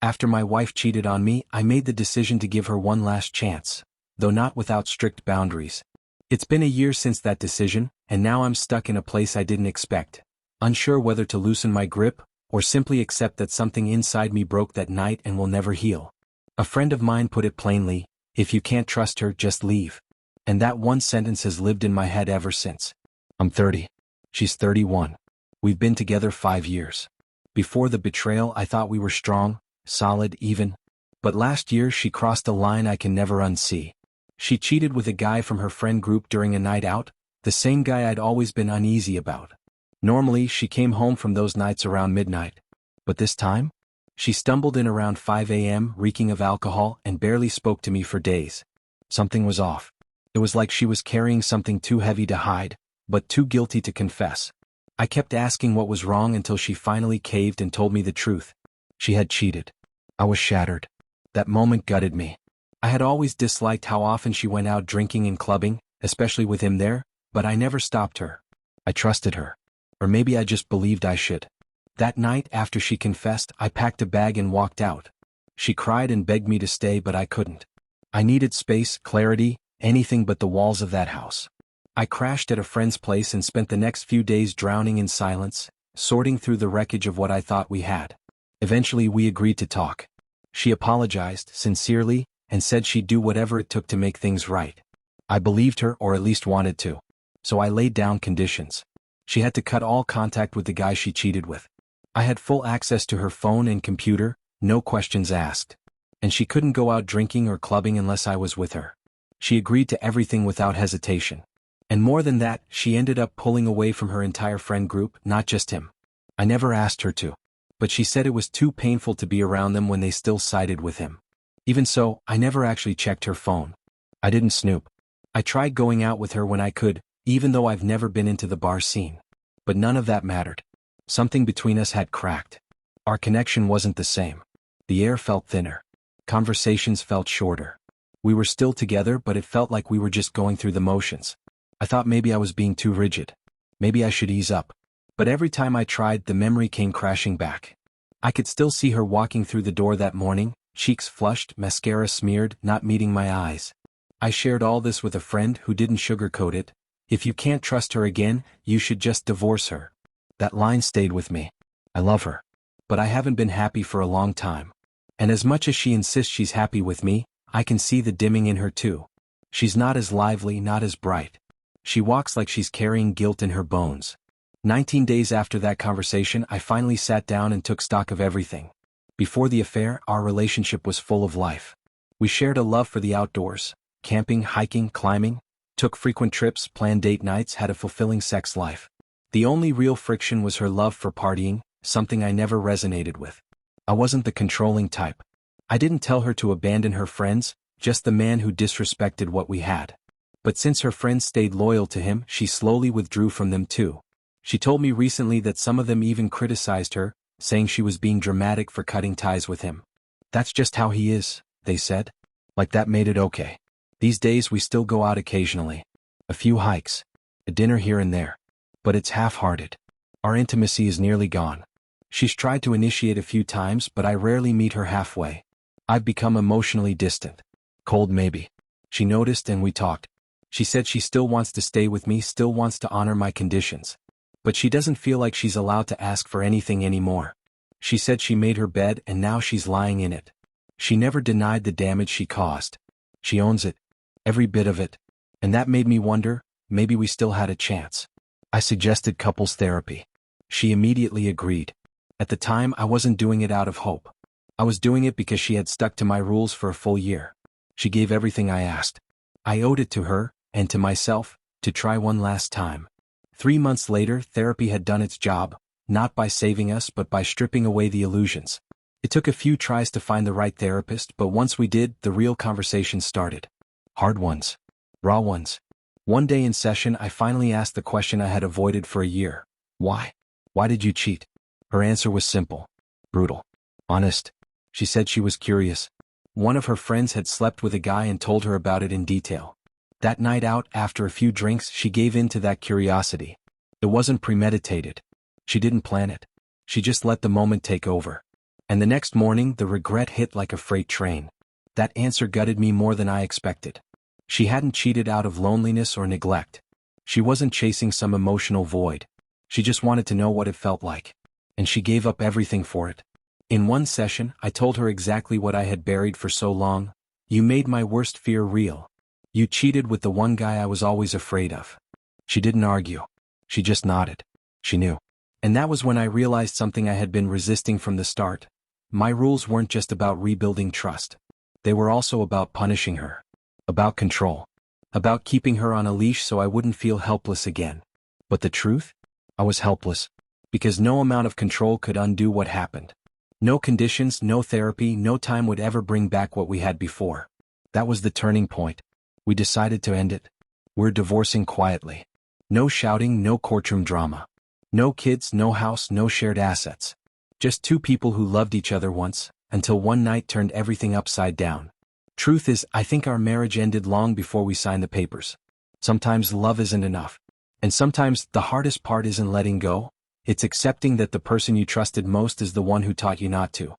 After my wife cheated on me, I made the decision to give her one last chance, though not without strict boundaries. It's been a year since that decision, and now I'm stuck in a place I didn't expect, unsure whether to loosen my grip or simply accept that something inside me broke that night and will never heal. A friend of mine put it plainly, if you can't trust her, just leave. And that one sentence has lived in my head ever since. I'm 30. She's 31. We've been together 5 years. Before the betrayal, I thought we were strong, solid, even. But last year she crossed a line I can never unsee. She cheated with a guy from her friend group during a night out, the same guy I'd always been uneasy about. Normally, she came home from those nights around midnight. But this time? She stumbled in around 5 a.m., reeking of alcohol, and barely spoke to me for days. Something was off. It was like she was carrying something too heavy to hide, but too guilty to confess. I kept asking what was wrong until she finally caved and told me the truth. She had cheated. I was shattered. That moment gutted me. I had always disliked how often she went out drinking and clubbing, especially with him there, but I never stopped her. I trusted her. Or maybe I just believed I should. That night, after she confessed, I packed a bag and walked out. She cried and begged me to stay, but I couldn't. I needed space, clarity, anything but the walls of that house. I crashed at a friend's place and spent the next few days drowning in silence, sorting through the wreckage of what I thought we had. Eventually we agreed to talk. She apologized, sincerely, and said she'd do whatever it took to make things right. I believed her, or at least wanted to. So I laid down conditions. She had to cut all contact with the guy she cheated with. I had full access to her phone and computer, no questions asked. And she couldn't go out drinking or clubbing unless I was with her. She agreed to everything without hesitation. And more than that, she ended up pulling away from her entire friend group, not just him. I never asked her to. But she said it was too painful to be around them when they still sided with him. Even so, I never actually checked her phone. I didn't snoop. I tried going out with her when I could, even though I've never been into the bar scene. But none of that mattered. Something between us had cracked. Our connection wasn't the same. The air felt thinner. Conversations felt shorter. We were still together, but it felt like we were just going through the motions. I thought maybe I was being too rigid. Maybe I should ease up. But every time I tried, the memory came crashing back. I could still see her walking through the door that morning, cheeks flushed, mascara smeared, not meeting my eyes. I shared all this with a friend who didn't sugarcoat it. If you can't trust her again, you should just divorce her. That line stayed with me. I love her. But I haven't been happy for a long time. And as much as she insists she's happy with me, I can see the dimming in her too. She's not as lively, not as bright. She walks like she's carrying guilt in her bones. 19 days after that conversation, I finally sat down and took stock of everything. Before the affair, our relationship was full of life. We shared a love for the outdoors, camping, hiking, climbing, took frequent trips, planned date nights, had a fulfilling sex life. The only real friction was her love for partying, something I never resonated with. I wasn't the controlling type. I didn't tell her to abandon her friends, just the man who disrespected what we had. But since her friends stayed loyal to him, she slowly withdrew from them too. She told me recently that some of them even criticized her, saying she was being dramatic for cutting ties with him. That's just how he is, they said. Like that made it okay. These days we still go out occasionally. A few hikes. A dinner here and there. But it's half-hearted. Our intimacy is nearly gone. She's tried to initiate a few times, but I rarely meet her halfway. I've become emotionally distant. Cold maybe. She noticed and we talked. She said she still wants to stay with me, still wants to honor my conditions. But she doesn't feel like she's allowed to ask for anything anymore. She said she made her bed and now she's lying in it. She never denied the damage she caused. She owns it. Every bit of it. And that made me wonder, maybe we still had a chance. I suggested couples therapy. She immediately agreed. At the time, I wasn't doing it out of hope. I was doing it because she had stuck to my rules for a full year. She gave everything I asked. I owed it to her, and to myself, to try one last time. 3 months later, therapy had done its job, not by saving us but by stripping away the illusions. It took a few tries to find the right therapist, but once we did, the real conversation started. Hard ones. Raw ones. One day in session, I finally asked the question I had avoided for a year. Why? Why did you cheat? Her answer was simple. Brutal. Honest. She said she was curious. One of her friends had slept with a guy and told her about it in detail. That night out, after a few drinks, she gave in to that curiosity. It wasn't premeditated. She didn't plan it. She just let the moment take over. And the next morning, the regret hit like a freight train. That answer gutted me more than I expected. She hadn't cheated out of loneliness or neglect. She wasn't chasing some emotional void. She just wanted to know what it felt like. And she gave up everything for it. In one session, I told her exactly what I had buried for so long. You made my worst fear real. You cheated with the one guy I was always afraid of. She didn't argue. She just nodded. She knew. And that was when I realized something I had been resisting from the start. My rules weren't just about rebuilding trust. They were also about punishing her. About control. About keeping her on a leash so I wouldn't feel helpless again. But the truth? I was helpless. Because no amount of control could undo what happened. No conditions, no therapy, no time would ever bring back what we had before. That was the turning point. We decided to end it. We're divorcing quietly. No shouting, no courtroom drama. No kids, no house, no shared assets. Just two people who loved each other once, until one night turned everything upside down. Truth is, I think our marriage ended long before we signed the papers. Sometimes love isn't enough. And sometimes the hardest part isn't letting go, it's accepting that the person you trusted most is the one who taught you not to.